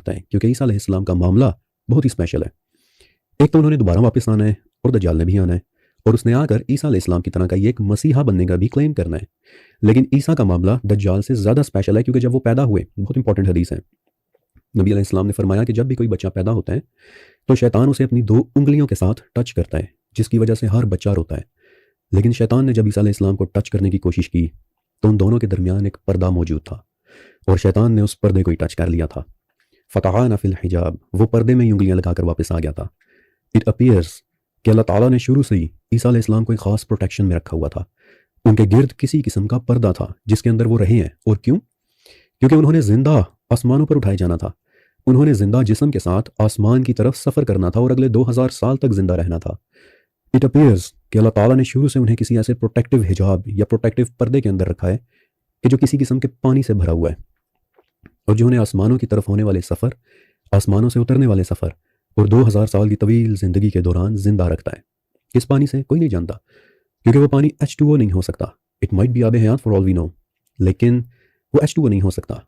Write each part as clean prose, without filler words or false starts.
चाहता है क्योंकि ईसा अलैहिस्सलाम का मामला बहुत ही स्पेशल है। एक तो उन्होंने दोबारा वापस आना है और दज्जाल ने भी आना है और उसने आकर ईसा अलैहिस्सलाम की तरह का ये एक मसीहा बनने का भी क्लेम करना है। लेकिन ईसा का मामला दज्जाल से ज़्यादा स्पेशल है क्योंकि जब वो पैदा हुए, बहुत इंपॉर्टेंट हदीस है, नबी अलैहिस्सलाम ने फरमाया कि जब भी कोई बच्चा पैदा होता है तो शैतान उसे अपनी 2 उंगलियों के साथ टच करता है, जिसकी वजह से हर बच्चा रोता है। लेकिन शैतान ने जब ईसा अलैहिस्सलाम को टच करने की कोशिश की तो उन दोनों के दरमियान एक पर्दा मौजूद था और शैतान ने उस पर्दे को ही टच कर लिया था। फ़तहाना फ़िल हिजाब, वो पर्दे में ही उंगलियां लगाकर वापस आ गया था। इट अपीयर्स कि अल्लाह ताला ने शुरू से ही ईसा अलैहिस्सलाम को एक ख़ास प्रोटेक्शन में रखा हुआ था। उनके गिर्द किसी किस्म का पर्दा था जिसके अंदर वो रहे हैं। और क्यों? क्योंकि उन्होंने जिंदा आसमानों पर उठाए जाना था। उन्होंने जिंदा जिस्म के साथ आसमान की तरफ सफ़र करना था और अगले 2000 साल तक जिंदा रहना था। इट अपीयर्स कि अल्लाह ताला ने शुरू से उन्हें किसी ऐसे प्रोटेक्टिव हिजाब या प्रोटेक्टिव पर्दे के अंदर रखा है कि जो किसी किस्म के पानी से भरा हुआ है और जो उन्हें आसमानों की तरफ होने वाले सफ़र, आसमानों से उतरने वाले सफ़र और 2000 साल की तवील ज़िंदगी के दौरान जिंदा रखता है। किस पानी से कोई नहीं जानता, क्योंकि वो पानी H2O नहीं हो सकता। इट माइट बी आब हयात फॉर ऑल वी नो, लेकिन वो H2O नहीं हो सकता।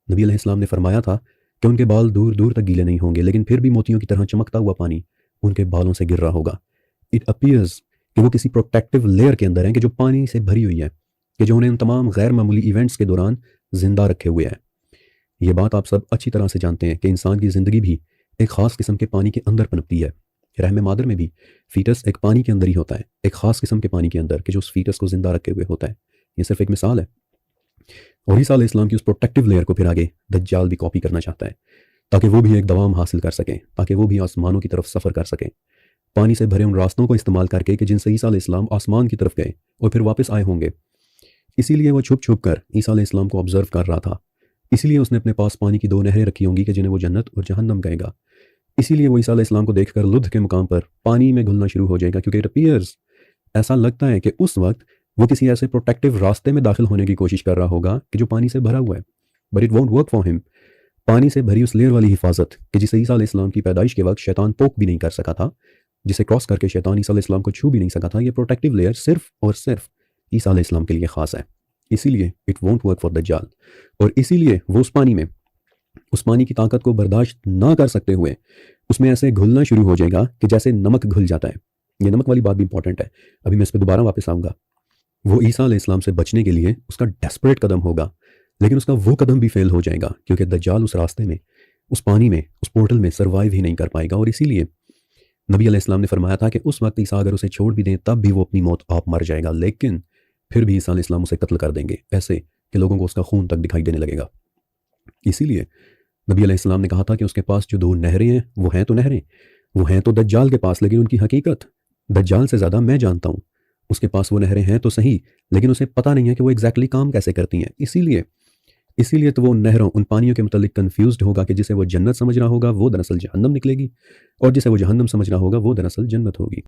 नबी अलैहिस्सलाम ने फरमाया था कि उनके बाल दूर दूर तक गीले नहीं होंगे, लेकिन फिर भी मोतियों की तरह चमकता हुआ पानी उनके बालों से गिर रहा होगा। इट अपीयर्स कि वो किसी प्रोटेक्टिव लेयर के अंदर है कि जो पानी से भरी हुई है, कि जो उन्हें उन तमाम गैर मामूली इवेंट्स के दौरान जिंदा रखे हुए है। ये बात आप सब अच्छी तरह से जानते हैं कि इंसान की ज़िंदगी भी एक ख़ास किस्म के पानी के अंदर पनपती है। रहम मादर में भी फीटस एक पानी के अंदर ही होता है, एक ख़ास किस्म के पानी के अंदर, कि जो उस फीटस को जिंदा रखे हुए होता है। ये सिर्फ एक मिसाल है। और ईसा अलैहिस्सलाम की उस प्रोटेक्टिव लेयर को फिर आगे दज्जाल भी कॉपी करना चाहता है, ताकि वो भी एक दवाम हासिल कर सकें, ताकि वो भी आसमानों की तरफ सफ़र कर सकें, पानी से भरे उन रास्तों को इस्तेमाल करके कि जिनसे ईसा अलैहिस्सलाम आसमान की तरफ गए और फिर वापस आए होंगे। इसीलिए वो छुप छुप कर ईसा अलैहिस्सलाम को ऑब्जर्व कर रहा था। इसीलिए उसने अपने पास पानी की 2 नहरें रखी होंगी कि जिन्हें वो जन्नत और जहन्नम कहेगा। इसीलिए वो ईसा अलैहिस्सलाम को देखकर लुद्ध के मुकाम पर पानी में घुलना शुरू हो जाएगा, क्योंकि इट अपीयर्स, ऐसा लगता है कि उस वक्त वो किसी ऐसे प्रोटेक्टिव रास्ते में दाखिल होने की कोशिश कर रहा होगा कि जो पानी से भरा हुआ है। But it won't work for him. पानी से भरी उस लेयर वाली हिफाजत कि जिसे ईसा अलैहिस्सलाम की पैदाइश के वक्त शैतान पोक भी नहीं कर सका था, जिसे क्रॉस करके शैतान ईसा अलैहिस्सलाम को छू भी नहीं सका था, ये प्रोटेक्टिव लेयर सिर्फ और सिर्फ ईसा अलैहिस्सलाम के लिए ख़ास है। इसीलिए इट वोंट वर्क फॉर दज्जाल। और इसीलिए वो उस पानी में, उस पानी की ताकत को बर्दाश्त ना कर सकते हुए उसमें ऐसे घुलना शुरू हो जाएगा कि जैसे नमक घुल जाता है। ये नमक वाली बात भी इंपॉर्टेंट है, अभी मैं इस पर दोबारा वापस आऊँगा। वो ईसा अलैहिस्सलाम से बचने के लिए उसका डेस्परेट कदम होगा, लेकिन उसका वो कदम भी फेल हो जाएगा क्योंकि दज्जाल उस रास्ते में, उस पानी में, उस पोर्टल में सर्वाइव ही नहीं कर पाएगा। और इसीलिए नबी अलैहिस्सलाम ने फरमाया था कि उस वक्त ईसा अगर उसे छोड़ भी दें तब भी वो अपनी मौत आप मर जाएगा, लेकिन फिर भी ईसा अलैहिस्सलाम उसे कत्ल कर देंगे, ऐसे कि लोगों को उसका खून तक दिखाई देने लगेगा। इसीलिए नबी अलैहिस्सलाम ने कहा था कि उसके पास जो 2 नहरें हैं वो हैं तो नहरें, वो हैं तो दज्जाल के पास, लेकिन उनकी हकीकत दज्जाल से ज़्यादा मैं जानता हूँ। उसके पास वो नहरें हैं तो सही, लेकिन उसे पता नहीं है कि वो एग्जैक्टली काम कैसे करती हैं। इसीलिए तो वो उन नहरों, उन पानियों के मुतालिक कन्फ्यूज्ड होगा कि जिसे वो जन्नत समझ रहा होगा वो दरअसल जहन्नम निकलेगी, और जिसे वो जहन्नम समझ रहा होगा वो दरअसल जन्नत होगी।